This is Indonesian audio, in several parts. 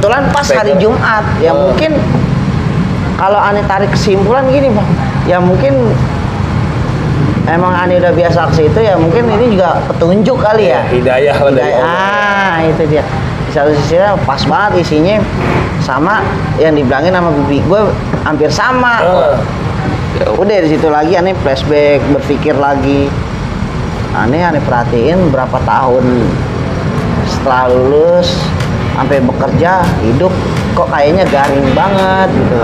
kebetulan pas hari Jumat. Ya mungkin kalau aneh tarik kesimpulan gini bang, ya mungkin emang aneh udah biasa ke situ ya, mungkin ini juga petunjuk kali ya. Hidayah lah dari Allah. Itu dia. Di satu sisi pas banget isinya sama yang dibilangin sama bibi gue hampir sama. Ya udah di situ lagi aneh flashback, berpikir lagi. Aneh perhatiin berapa tahun setelah lulus sampai bekerja, hidup kok kayaknya garing banget gitu.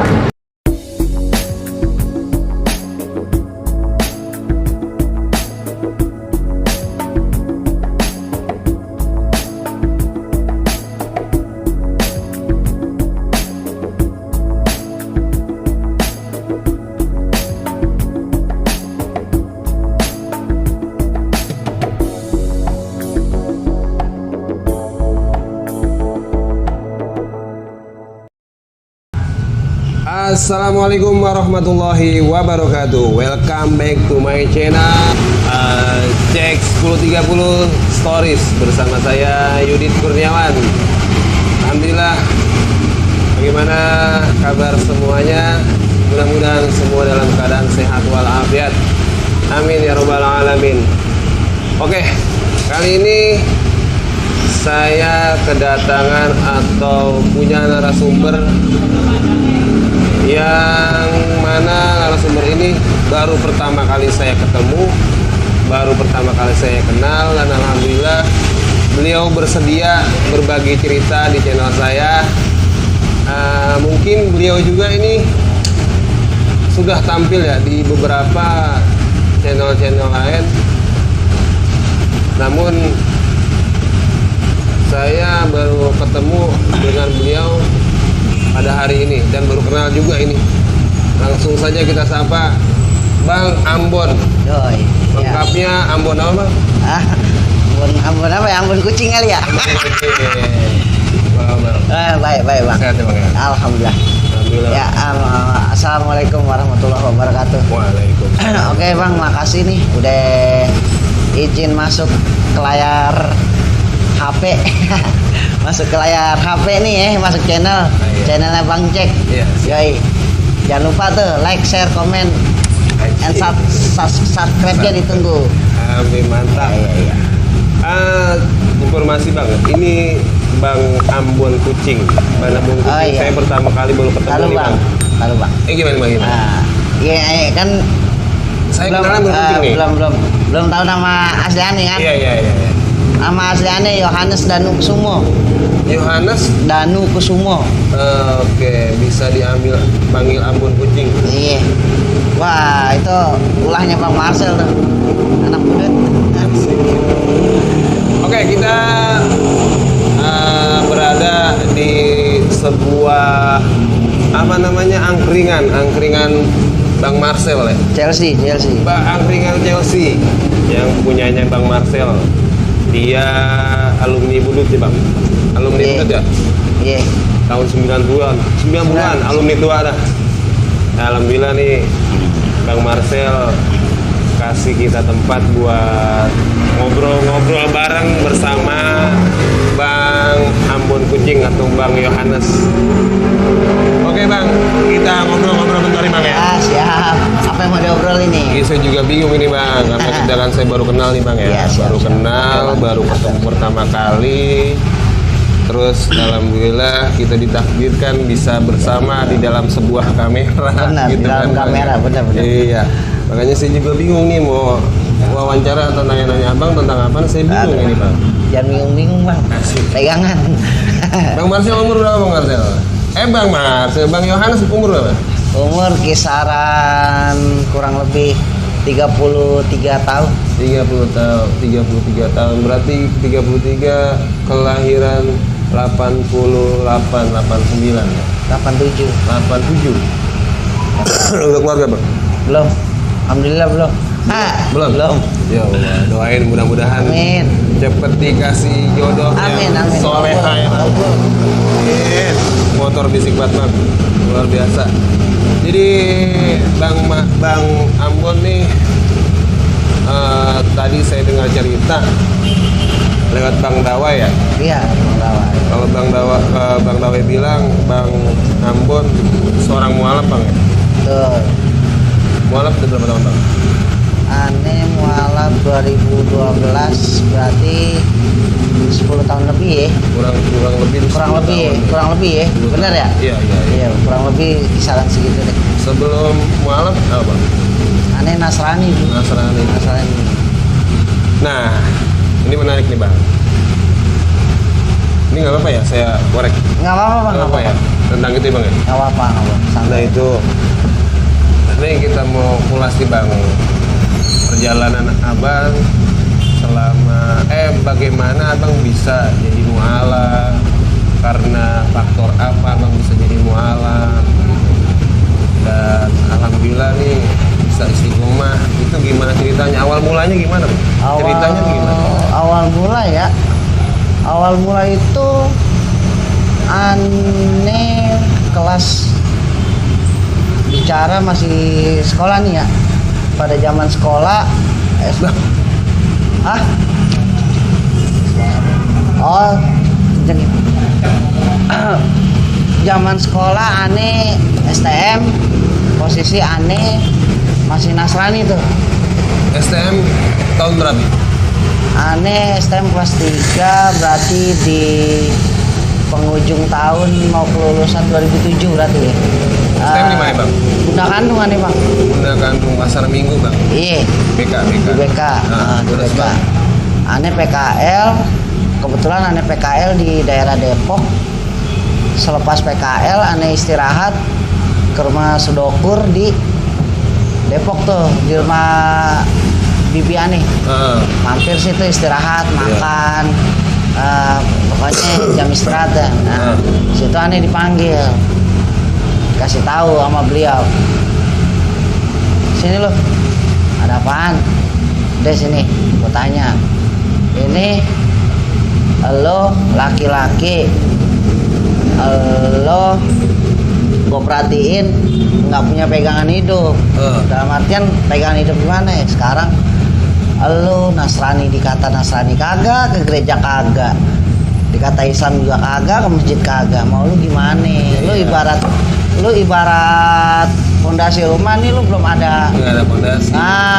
Assalamualaikum warahmatullahi wabarakatuh. Welcome back to my channel Cek 1030 Stories bersama saya Yudit Kurniawan. Alhamdulillah, bagaimana kabar semuanya? Mudah-mudahan semua dalam keadaan sehat walafiat. Amin ya robbal alamin. Oke, kali ini saya kedatangan atau punya narasumber yang mana narasumber ini baru pertama kali saya ketemu, baru pertama kali saya kenal, dan alhamdulillah beliau bersedia berbagi cerita di channel saya. Mungkin beliau juga ini sudah tampil ya di beberapa channel-channel lain, namun saya baru ketemu dengan beliau pada hari ini dan baru kenal juga ini. Langsung saja kita sapa Bang Ambon. Doi. Lengkapnya Ambon apa Bang? Ambon apa ya? Ambon kucing kali ya? Baik Bang. Sehat ya Bang ya? Alhamdulillah. Alhamdulillah. Ya, assalamualaikum warahmatullahi wabarakatuh. Waalaikumsalam. Oke Bang, makasih nih udah izin masuk ke layar HP. Masuk ke layar HP nih ya, masuk channel. Channelnya Bang Cek. Yoi. Jangan lupa tuh like, share, komen, and subscribe-nya ditunggu. Amin, mantap. Iya. Informasi Bang, ini Bang Ambon Kucing. Bang Ambon Kucing, saya pertama kali baru ketemu nih Bang. Lalu Bang. Gimana Bang? Iya kan saya kenalan berkucing nih. Belum tahu nama asli aneh kan? Iya. Nama asli aneh Yohanes Danu Kusumo. Yohanes Danu Kusumo. Oke, bisa diambil panggil Ambon Kucing. Iya. Wah, itu ulahnya Bang Marcel tuh. Anak muda. Oke, kita berada di sebuah angkringan Bang Marcel ya. Chelsea. Angkringan Chelsea yang punyanya Bang Marcel. Dia alumni Budut ya Bang. Alumni Budut ya? Iya. Tahun 90-an, alumni tua dah. Alhamdulillah nih Bang Marcel kasih kita tempat buat ngobrol-ngobrol bareng bersama Bang Ambon Kucing atau Bang Yohanes. Oke Bang, kita ngobrol-ngobrol bentar nih Bang ya. Siap. Apa yang mau diobrol ini? Saya juga bingung ini Bang, karena kita kan saya baru kenal nih Bang ya. Baru kenal, baru ketemu pertama kali. Terus alhamdulillah kita ditakdirkan bisa bersama di dalam sebuah kamera. Benar, gitu di dalam kan, kamera, benar. Iya. Makanya saya juga bingung nih mau wawancara atau nanya-nanya Abang tentang apa, saya bingung ini Bang. Jangan bingung Bang. Pegangan. Bang Marcel umur berapa Bang Marcel? Bang Marcel, Bang Yohanes umur berapa? Umur kisaran kurang lebih 33 tahun. 33 tahun. Berarti 33 kelahiran 88 89 ya. 87. Udah keluarga Bang? Belum. Alhamdulillah belum. Belum. Ya Allah, doain mudah-mudahan Amin. cepet dikasih jodoh Amin. soleha ya. Amin. Motor bisik banget Bang, luar biasa. Jadi Bang Ambon nih tadi saya dengar cerita lewat Bang Dawa ya. Iya, Bang Dawa. Kalau Bang Dawa bilang Bang Ambon seorang mualaf Bang ya. Betul. Mualaf udah berapa tahun Bang? Ane mualaf 2012 berarti 10 tahun lebih ya. Kurang lebih 10 Kurang lebih ya. 10 Benar ya? Iya. Iya, kurang lebih kisaran segitu deh. Sebelum mualaf apa Bang? Ane Nasrani dulu. Nasrani. Nah, ini menarik nih Bang. Ini nggak apa-apa ya saya korek? Nggak apa-apa Bang. Nggak apa ya? Tentang itu ya Bang ya? Nggak apa-apa. Nah Santai. itu, ini kita mau ulas nih Bang. Perjalanan Abang selama, bagaimana Abang bisa jadi mualaf? Karena faktor apa Abang bisa jadi mualaf? Dan alhamdulillah nih bisa istiqomah. Itu gimana ceritanya? Awal mulanya gimana Bang? Ceritanya tuh gimana? Awal mula ya. Awal mula itu Ane kelas bicara masih sekolah nih ya. Pada zaman sekolah Oh, jadi zaman sekolah Ane STM, posisi Ane masih Nasrani tuh. STM tahun berapa? Ane STM kelas 3 berarti di penghujung tahun mau kelulusan 2007 berarti ya. STM di mana Bang? Bunda Kandung Ane Bang. Bunda Kandung Pasar Minggu Bang. Iya. BK. Di BK. Di Terus BK. Bang? Ane PKL. Kebetulan Ane PKL di daerah Depok. Selepas PKL Ane istirahat ke rumah Sudokur di Depok tuh, di rumah Bibi Ane. Mampir situ istirahat, makan. Pokoknya jam istirahat ya. Nah, situ Ane dipanggil. Kasih tahu sama beliau. Sini loh. Ada apaan? Udah sini, gua tanya. Ini lo laki-laki, lo gue perhatiin nggak punya pegangan hidup. Dalam artian pegangan hidup gimana ya? Sekarang lo Nasrani, dikata Nasrani kagak, ke gereja kagak, dikata Islam juga kagak, ke masjid kagak. Mau lu gimana? Lu ibarat fondasi rumah nih, lu belum ada. Nggak ada fondasi.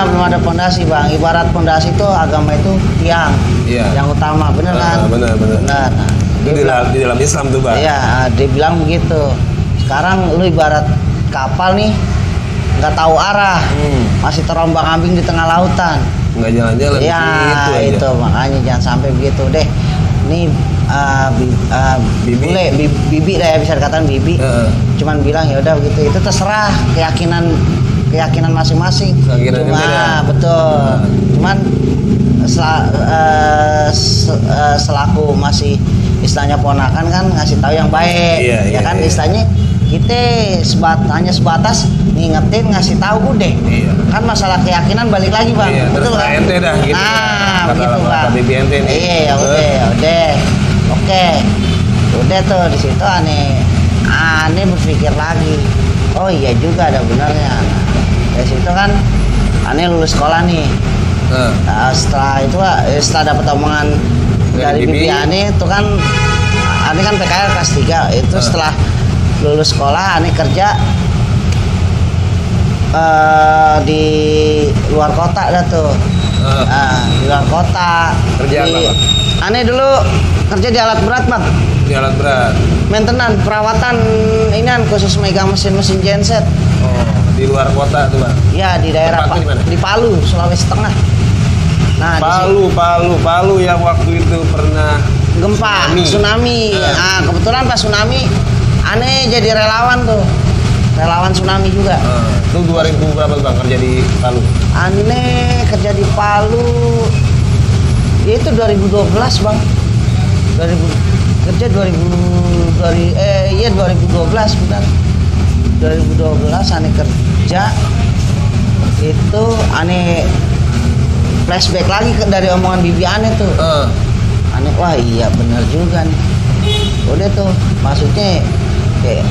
Belum ada fondasi Bang. Ibarat fondasi itu agama itu tiang. Iya. Yang utama, bener kan? Bener. Nah, Itu di dalam Islam tuh Bang. Iya, dia bilang begitu. Sekarang lu ibarat kapal nih, nggak tahu arah, masih terombang-ambing di tengah lautan. Nggak jalan-jalan. Iya, Gitu itu aja. makanya jangan sampai begitu deh. Ini Bibi. bibi lah ya, bisa dikatakan bibi. Cuman bilang ya udah begitu. Itu terserah keyakinan masing-masing. Keyakinannya beda. Betul. Cuman selaku masih istilahnya ponakan kan ngasih tahu yang baik. Iya, Ya kan iya. istilahnya kita hanya sebatas ngingetin, ngasih tahu deh. Iya. Kan masalah keyakinan balik lagi Bang. Iya, Betul terserah kan? ente dah gitu. Begitu Bang. Bibi ente nih. Iya, ya udah. Oke. Udah tuh di situ aneh berpikir lagi. Oh iya juga ada benarnya. Dari situ kan aneh lulus sekolah nih. Nah, setelah dapat omongan dari bibi Ani itu kan Ani kan PKL kelas 3 itu setelah lulus sekolah Ani kerja di luar kota dah tuh. Di luar kota. Kerja apa? Ani dulu kerja di alat berat Bang. Di alat berat. Maintenance, perawatan inian khusus megang mesin-mesin genset. Oh, di luar kota tuh Bang. Ya di daerah Tempatnya di mana? di Palu, Sulawesi Tengah. Nah, Palu yang waktu itu pernah gempa, tsunami. Nah, kebetulan pas tsunami aneh jadi relawan tuh. Relawan tsunami juga. Itu 2000 berapa Bang kerja di Palu? Aneh kerja di Palu. Ya itu 2012 Bang. 2012 benar. 2012 aneh kerja. Itu aneh flashback lagi dari omongan bibi aneh tuh. Aneh, wah iya bener juga nih. Udah tuh, maksudnya kayak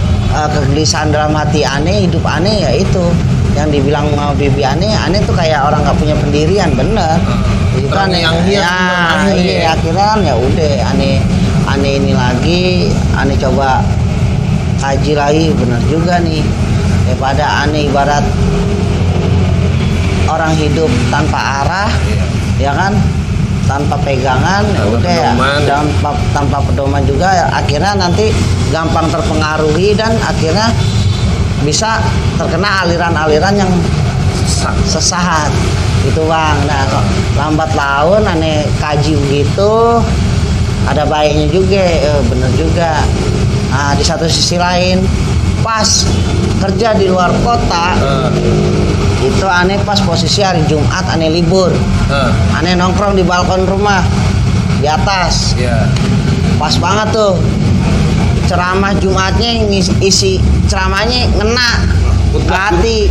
kegelisahan dalam hati aneh, hidup aneh ya itu yang dibilang sama bibi aneh tuh kayak orang nggak punya pendirian, bener. itu aneh yang hias ya, akhirnya. iya akhirnya kan ya udah aneh ini lagi, aneh coba kaji lagi, bener juga nih daripada aneh ibarat orang hidup tanpa arah, ya kan, tanpa pegangan, ya Tanpa udah ya, pedoman. tanpa pedoman juga ya, akhirnya nanti gampang terpengaruhi dan akhirnya bisa terkena aliran-aliran yang sesat gitu bang. Nah lambat laun aneh kaji begitu, ada baiknya juga, bener juga. Nah di satu sisi lain pas kerja di luar kota itu aneh pas posisi hari Jumat aneh libur, aneh nongkrong di balkon rumah di atas, Iya. pas banget tuh ceramah Jumatnya, isi ceramahnya ngena ke hati.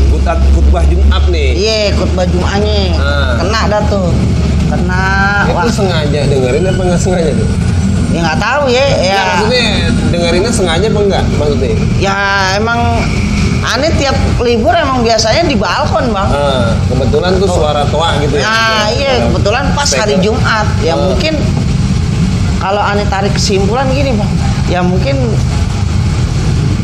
Khutbah Jumat nih. Iya, khutbah Jumatnya kena dah tuh, kena. Itu sengaja dengerin apa nggak sengaja tuh? Ya nggak tahu ya. Ya, maksudnya dengerinnya sengaja apa enggak maksudnya? Ya emang aneh tiap libur emang biasanya di balkon bang. Kebetulan tuh suara toa gitu ya. Nah iya kebetulan pas hari Jumat. Ya mungkin kalau aneh tarik kesimpulan gini bang, ya mungkin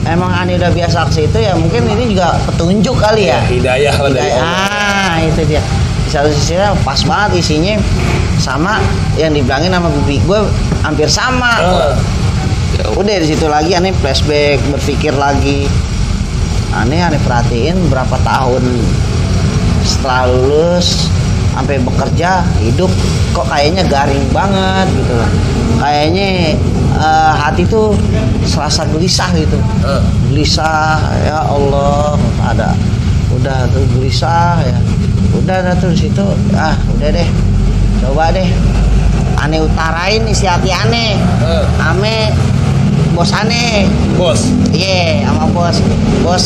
emang aneh udah biasa ke situ, ya mungkin ini juga petunjuk kali ya. Hidayah lah dari Allah. Itu dia. Di satu sisi pas banget isinya sama yang dibilangin sama bibi gue hampir sama. Ya udah di situ lagi aneh flashback, berpikir lagi. Aneh perhatiin berapa tahun setelah lulus sampai bekerja, hidup kok kayaknya garing banget gitu loh. Kayaknya hati tuh serasa gelisah gitu. Gelisah, ya Allah, udah tuh gelisah ya. Udah tuh di situ, udah deh. Coba deh aneh utarain isi hati aneh. Ame bos aneh. Bos. Iya, sama bos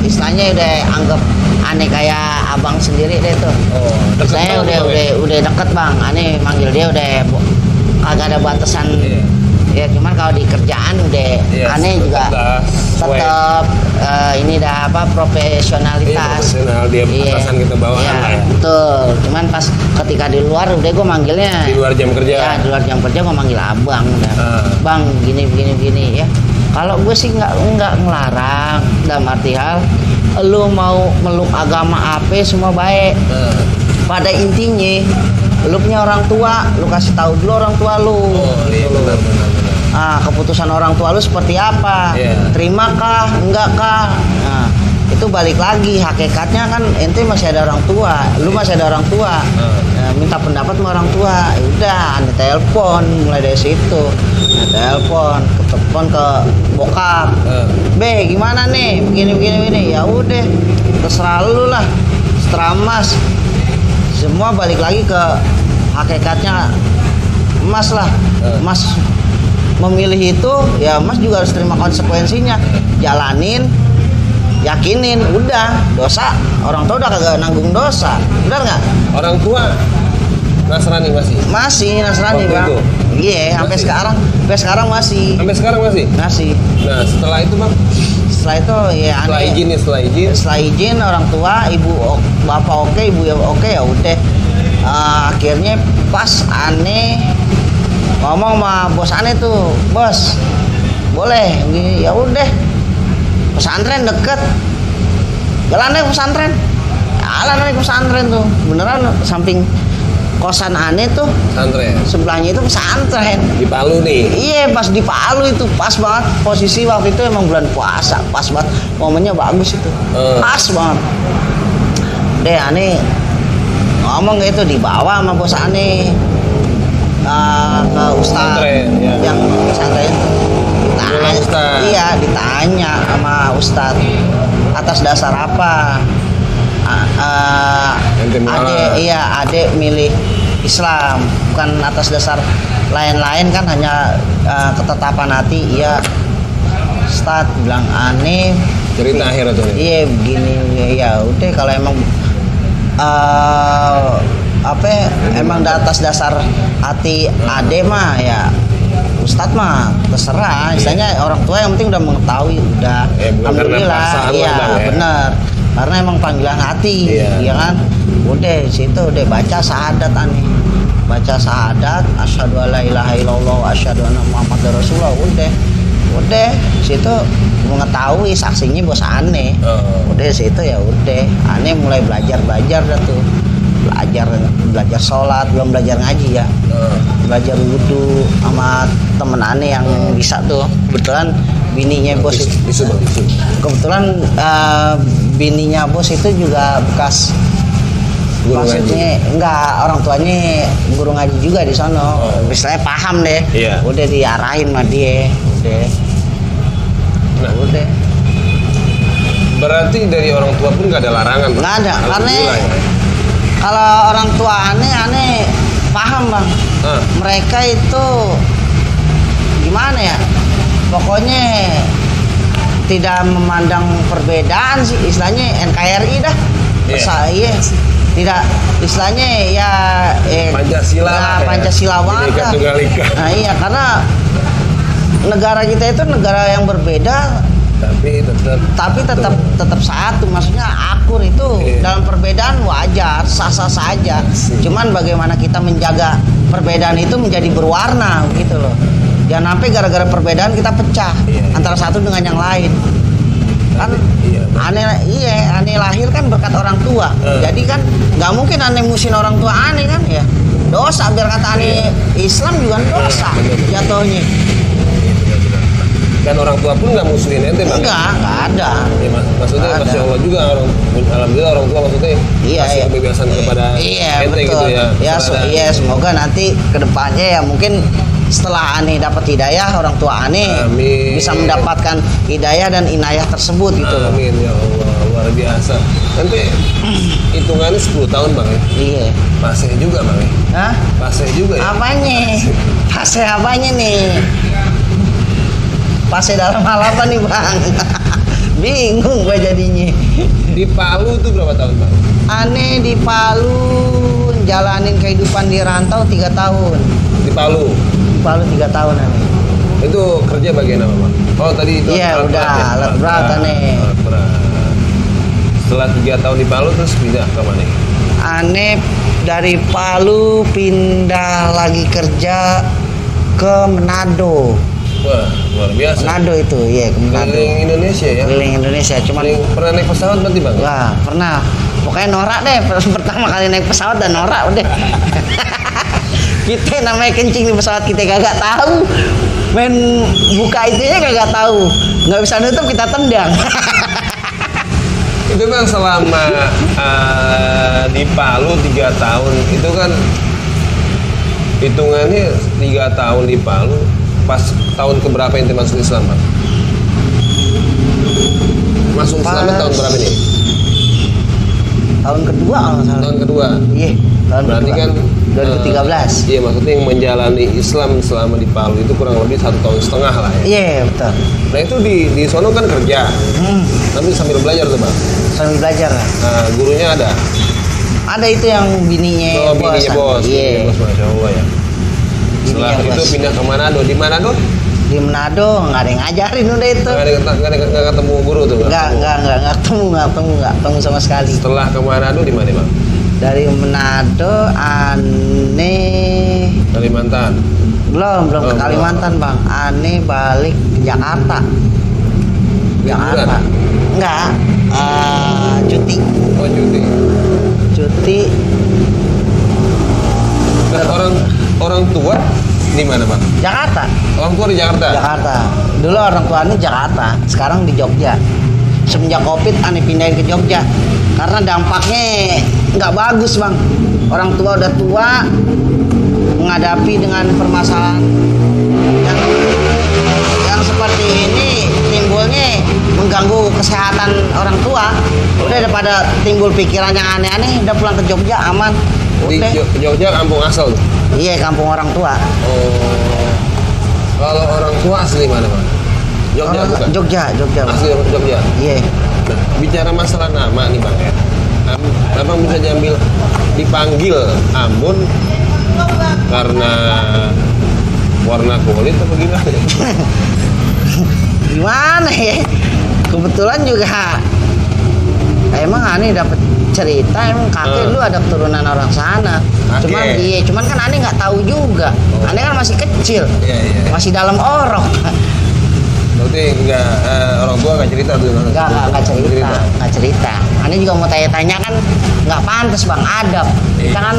istilahnya udah anggap aneh kayak abang sendiri deh tuh. Saya udah deket bang, aneh manggil dia udah kagak ada batasan. Ya cuman kalau di kerjaan udah aneh juga tetap ini dah apa profesionalitas. Profesional, dia atasan kita bawahan lah ya. Betul. Cuman pas ketika di luar udah gue manggilnya di luar jam kerja. Ya di luar jam kerja gue manggil abang udah. Bang gini ya. Kalau gue sih nggak ngelarang, dalam arti hal lu mau meluk agama apa semua baik. Pada intinya lu punya orang tua, lu kasih tahu dulu orang tua lu. Iya benar. Keputusan orang tua lu seperti apa? Terima kah? Enggak kah? Nah, itu balik lagi hakikatnya kan ente masih ada orang tua, lu masih ada orang tua. Minta pendapat sama orang tua. Ya udah, ane telepon mulai dari situ. Telepon ke bokap. Be, gimana nih? Begini. Ya udah, terserah lu lah. Seterah Mas. Semua balik lagi ke hakikatnya Mas lah. Mas memilih itu, ya Mas juga harus terima konsekuensinya. Jalanin, yakinin, udah. Dosa orang tua udah kagak nanggung dosa. Benar nggak? Orang tua Nasrani masih Nasrani waktu bang. itu? Iya, sampai sekarang masih. Sampai sekarang masih. Nah setelah itu bang, Setelah itu ya setelah izin orang tua, bapak oke, ibu ya oke, ya udah. Akhirnya pas aneh ngomong sama bos aneh tuh, bos boleh gini, ya udah. Pesantren deket, jalan deh pesantren tuh, beneran samping kosan aneh tuh pesantren. Sebelahnya itu pesantren Di Palu nih. Iya, pas di Palu itu pas banget posisi waktu itu, emang bulan puasa, pas banget momennya, bagus itu. Pas banget. Deh aneh ngomong gitu, dibawa sama bos aneh ke ustaz yang pesantren itu. Iya, ditanya sama ustaz atas dasar apa adek milih Islam, bukan atas dasar lain-lain kan, hanya ketetapan hati. Iya Ustaz bilang aneh cerita akhir tuh. Iya begini ya udah, kalau emang emang atas dasar hati ade mah ya Ustadz mah terserah, istilahnya orang tua yang penting udah mengetahui, udah alhamdulillah. Iya benar, karena emang panggilan hati, ya kan. Udah situ udah baca syahadat aneh. baca syahadat, asyhadu alla ilaha illallah wa asyhadu anna muhammadar rasulullah, udah situ mengetahui saksinya bos aneh. Udah situ ya udah aneh mulai belajar dah tuh, belajar sholat, belum belajar ngaji ya, belajar wudhu sama temen aneh yang bisa tuh. Kebetulan bininya bos itu, kebetulan bininya bos itu juga bekas guru maksudnya ngaji. Enggak, orang tuanya guru ngaji juga di sono. Misalnya paham deh. Iya. Udah diarahin sama dia. Udah. Berarti dari orang tua pun nggak ada larangan. Nggak ada, karena Alhamdulillah ya. kalau orang tua aneh paham bang. Mereka itu gimana ya? Pokoknya tidak memandang perbedaan sih, istilahnya NKRI dah. Iya. Tidak, istilahnya ya Pancasila lah ya. Pancasila banget Bhinneka dah. Tunggal Ika. Nah iya, karena negara kita itu negara yang berbeda tapi tetap satu, maksudnya akur itu. Dalam perbedaan wajar, sah-sah saja. Cuman bagaimana kita menjaga perbedaan itu menjadi berwarna gitu loh. Jangan sampai gara-gara perbedaan kita pecah antara satu dengan yang lain. Kan aneh lahir kan berkat orang tua. Jadi kan nggak mungkin aneh musuhin orang tua aneh kan ya. Dosa, biar kata aneh Islam juga dosa jatuhnya. Dan orang tua pun nggak musuhin ente bang? Nggak ada. Ya, maksudnya Nggak Masya ada. Allah juga alhamdulillah orang tua maksudnya kasih kebebasan kepada ente betul. gitu ya. Semoga nanti kedepannya ya mungkin setelah aneh dapat hidayah, orang tua aneh bisa mendapatkan hidayah dan inayah tersebut gitu loh. Amin ya Allah, luar biasa. Nanti hitungannya 10 tahun bang ya? Iya. Pasnya juga bang ya? Hah? Pasnya juga ya? Apanya? Fase apanya nih? Fase dalam hal apa nih bang? Bingung gue jadinya. Di Palu tuh berapa tahun bang? Aneh di Palu jalanin kehidupan di rantau 3 tahun. Di Palu? Di Palu 3 tahun aneh. Itu kerja bagian apa bang? Oh tadi itu Iya udah alat berat aneh. Alat berat. Setelah 3 tahun di Palu terus pindah ke mana? Aneh dari Palu pindah lagi kerja ke Manado. Wah luar biasa. Manado itu, iya ke Manado. Keliling Indonesia ya? Keliling Indonesia, cuman Pernah naik pesawat berarti bang? wah pernah. Pokoknya norak deh, pertama kali naik pesawat dan norak udah. Kita namanya kencing di pesawat kita kagak tahu. Main buka itunya kagak tahu. Nggak bisa nutup kita tendang. Itu bang selama di Palu 3 tahun itu kan hitungannya 3 tahun di Palu. Pas tahun keberapa ente masuk Islam bang? Masuk Islamnya tahun berapa nih? Tahun kedua kalau nggak salah. Tahun kedua. Iya, tahun Berarti kedua. kan 2013. iya maksudnya yang menjalani Islam selama di Palu itu kurang lebih 1,5 tahun lah ya. Iya betul. Nah itu di sono kan kerja, tapi sambil belajar tuh bang. Sambil belajar lah. Nah, gurunya ada. Ada itu yang bininya Bininya bos. Iya. Bininya bos, Masya Allah ya. Setelah Bininya itu bos. pindah ke Manado. Di Manado Di Manado nggak ada yang ngajarin udah itu. nggak ketemu guru tuh bang. Nggak ketemu sama sekali. Setelah ke Manado di mana bang? Dari Manado aneh Kalimantan. belum Oh, ke Kalimantan bang. Aneh balik ke Jakarta. Liburan? Enggak, cuti. Oh cuti. Nah, orang tua di mana bang? Jakarta. Orang tua di Jakarta. Dulu orang tua aneh Jakarta, sekarang di Jogja. Semenjak Covid aneh pindahin ke Jogja karena dampaknya nggak bagus bang. Orang tua udah tua menghadapi dengan permasalahan yang seperti ini, timbulnya mengganggu kesehatan orang tua. Udah daripada timbul pikiran yang aneh-aneh, udah pulang ke Jogja aman. Di Udah. Jogja kampung asal tuh. Iya, kampung orang tua. Oh. Kalau orang tua asli mana bang? Jogja bukan? Jogja. Bang. Asli orang Jogja. Iya. Nah, bicara masalah nama nih bang ya. Abang bisa dipanggil Ambon karena warna kulit apa gimana? Gimana ya? Kebetulan juga emang aneh dapet cerita emang kakek lu ada keturunan orang sana. Kakek. Cuman kan aneh nggak tahu juga. Aneh kan masih kecil, Iya. masih dalam orok. Berarti orang tua nggak cerita tuh? Nggak cerita. Aneh juga mau tanya-tanya kan nggak pantas bang, adab. Kita kan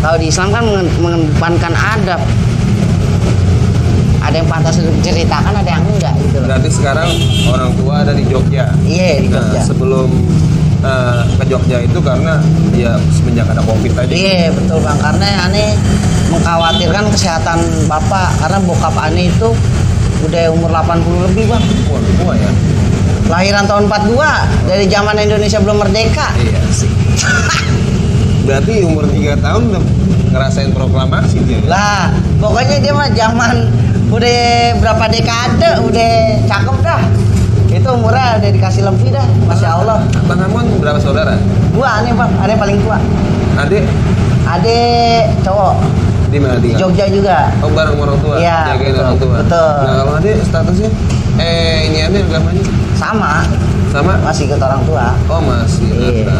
kalau di Islam kan mengedepankan adab. Ada yang pantas diceritakan, ada yang enggak gitu loh. Berarti sekarang orang tua ada di Jogja. Iya di Jogja. Sebelum ke Jogja itu karena ya semenjak ada COVID aja. Iya betul bang, karena aneh mengkhawatirkan kesehatan bapak, karena bokap aneh itu udah umur 80 lebih bang. Tua ya. Lahiran tahun 42, dari zaman Indonesia belum merdeka. Iya sih. Berarti umur 3 tahun udah ngerasain proklamasi dia. Lah, pokoknya dia mah zaman udah berapa dekade, udah cakep dah. Itu umurnya udah dikasih lebih dah, masya Allah. Bang Amon berapa saudara? Gua aneh bang, aneh paling tua. Adik Adik cowok, di mana tinggal? Jogja juga. Oh bareng orang tua. Iya, Jagain betul, orang tua. betul. Nah kalau adik statusnya, ini aneh agamanya Sama, sama? masih ikut orang tua. Oh masih. Iya.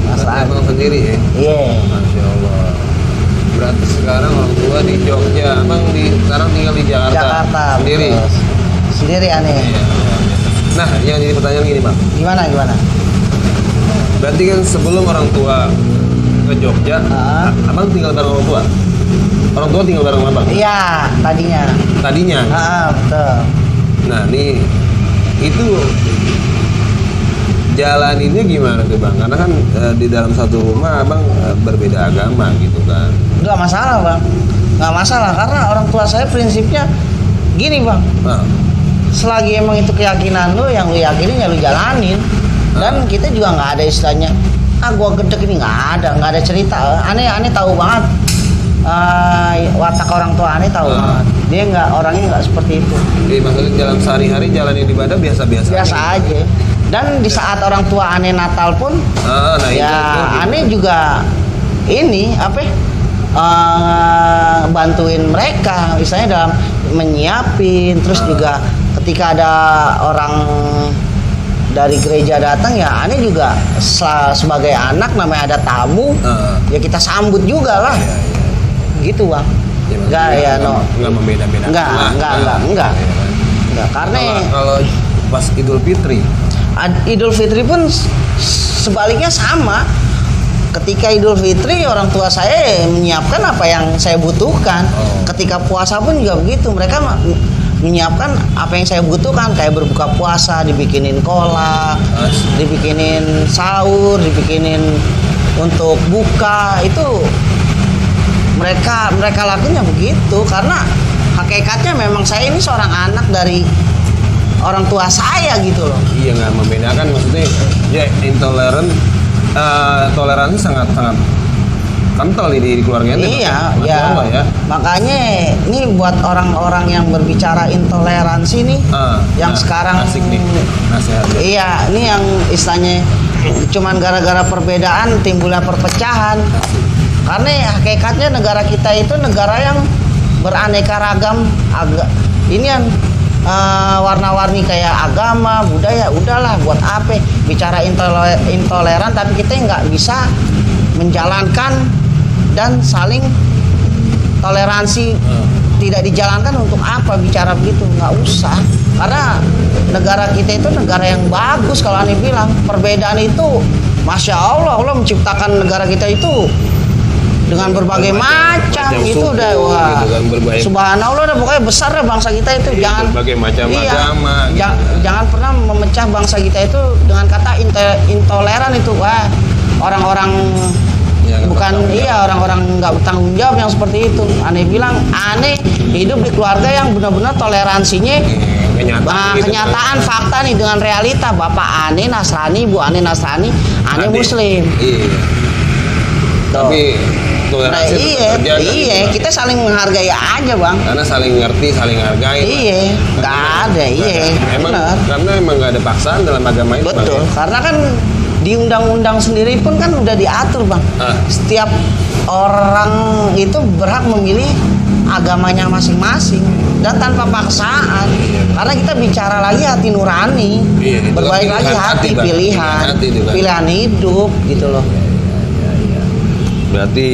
Mas Mas abang sendiri ya? Iya. Masya Allah. Berarti sekarang orang tua di Jogja, abang sekarang tinggal di Jakarta. Jakarta. Sendiri. Betul. Sendiri aneh. Iya. Nah, yang jadi pertanyaan gini bang. Gimana? Berarti kan sebelum orang tua ke Jogja, abang tinggal bareng orang tua. Orang tua tinggal bareng abang. Iya, tadinya. Tadinya. Betul. Nah, nih itu jalaninnya gimana tuh bang? Karena kan di dalam satu rumah abang berbeda agama gitu kan. Nggak masalah bang, nggak masalah karena orang tua saya prinsipnya gini bang. Nah, Selagi emang itu keyakinan lu, yang lu yakinin ya lu jalanin. Dan kita juga nggak ada istilahnya, gua gedek ini nggak ada cerita. Aneh tahu banget watak orang tua aneh tahu banget. Dia orangnya nggak seperti itu. jadi maksudnya dalam sehari-hari jalanin ibadah biasa-biasa. Biasa aja. Dan di saat orang tua aneh Natal pun, Nah ya itu. aneh juga ini bantuin mereka, misalnya dalam menyiapin, terus juga ketika ada orang dari gereja datang ya aneh juga sebagai anak namanya ada tamu, ya kita sambut juga lah. Gitu bang. Ya, nggak membeda-bedakan. Enggak. Karena kalau pas Idul Fitri pun sebaliknya sama. Ketika Idul Fitri orang tua saya menyiapkan apa yang saya butuhkan. Ketika puasa pun juga begitu, mereka menyiapkan apa yang saya butuhkan, kayak berbuka puasa dibikinin kolak, dibikinin sahur, dibikinin untuk buka. Itu mereka lakunya begitu karena hakikatnya memang saya ini seorang anak dari orang tua saya gitu loh. Iya, nggak membedakan, maksudnya ya intoleran, toleransi sangat kental di keluarga ini. Iya, ya. Makanya ini buat orang-orang yang berbicara intoleransi nih, yang sekarang asik nih nasihatnya. Iya, ini yang istilahnya cuman gara-gara perbedaan timbulnya perpecahan. Karena hakikatnya negara kita itu negara yang beraneka ragam, ini yang warna-warni kayak agama, budaya. Udahlah, buat apa bicara intoleran tapi kita nggak bisa menjalankan dan saling toleransi. Tidak dijalankan, untuk apa bicara begitu? Nggak usah, karena negara kita itu negara yang bagus. Kalau Ani bilang perbedaan itu, masya Allah, Allah menciptakan negara kita itu dengan berbagai macam itu udah wah gitu kan, subhanallah, udah pokoknya besar dah bangsa kita itu. Jangan berbagai macam agama gitu. Jangan pernah memecah bangsa kita itu dengan kata intoleran itu. Wah, orang-orang orang-orang nggak bertanggung jawab yang seperti itu. Aneh bilang, aneh hidup di keluarga yang benar-benar toleransinya kenyataan fakta nih dengan realita. Bapak aneh Nasrani, Bu aneh Nasrani, aneh Muslim. Iya. Tapi toleransi iya, kita saling menghargai aja bang. Karena saling ngerti, saling hargai. Iya, nggak ada. Karena emang nggak ada paksaan dalam agama itu. Betul. Karena kan di undang-undang sendiri pun kan udah diatur bang. Setiap orang itu berhak memilih agamanya masing-masing dan tanpa paksaan. Karena kita bicara lagi hati nurani, Iya, itu berbalik lagi pilihan hati, Bang. pilihan, Hati itu, Bang. pilihan hidup gitu loh. Berarti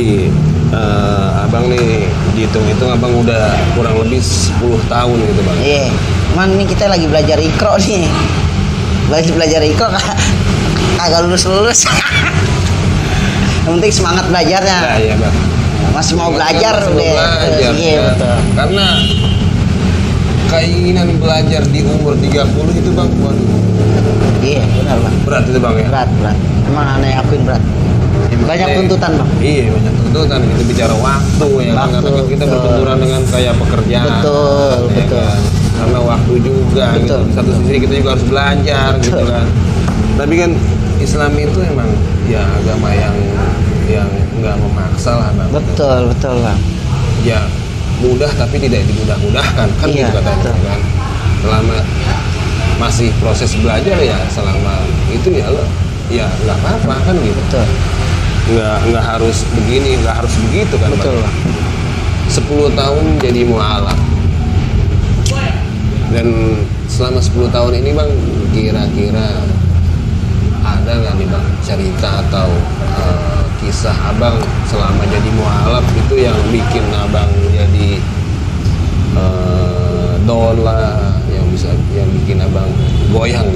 abang nih dihitung-hitung abang udah kurang lebih 10 tahun gitu bang. Iya, cuman ini kita lagi belajar ikro nih, belajar ikro kagak lulus. Yang penting semangat belajarnya. Nah, iya bang. Masih mau belajar Masih mau deh. belajar, Iya ya. betul. Karena keinginan belajar di umur 30 itu bang, waduh, Iya benar bang. berat itu bang ya. Berat. Emang aneh akuin berat. Banyak tuntutan bang. Iya banyak tuntutan. Kita bicara waktu ya kan. Waktu, Karena kita betul. berbenturan dengan kayak pekerjaan. Betul, ya betul. kan? Karena waktu juga. Betul, Gitu. Di satu betul. sisi kita juga harus belajar gitu Betul. kan. Tapi kan Islam itu emang ya agama yang nggak memaksa lah bang. Betul bang. Ya mudah tapi tidak dimudah-mudahkan kan Iya, gitu katanya betul. kan. Selama masih proses belajar ya selama itu ya lo ya nggak apa-apa kan gitu. Betul. Nggak harus begini, nggak harus begitu kan Betul bang. bang. 10 tahun jadi mualaf dan selama 10 tahun ini bang kira-kira ada nggak nih bang cerita atau kisah abang selama jadi mualaf itu yang bikin abang jadi down lah, yang bikin abang goyang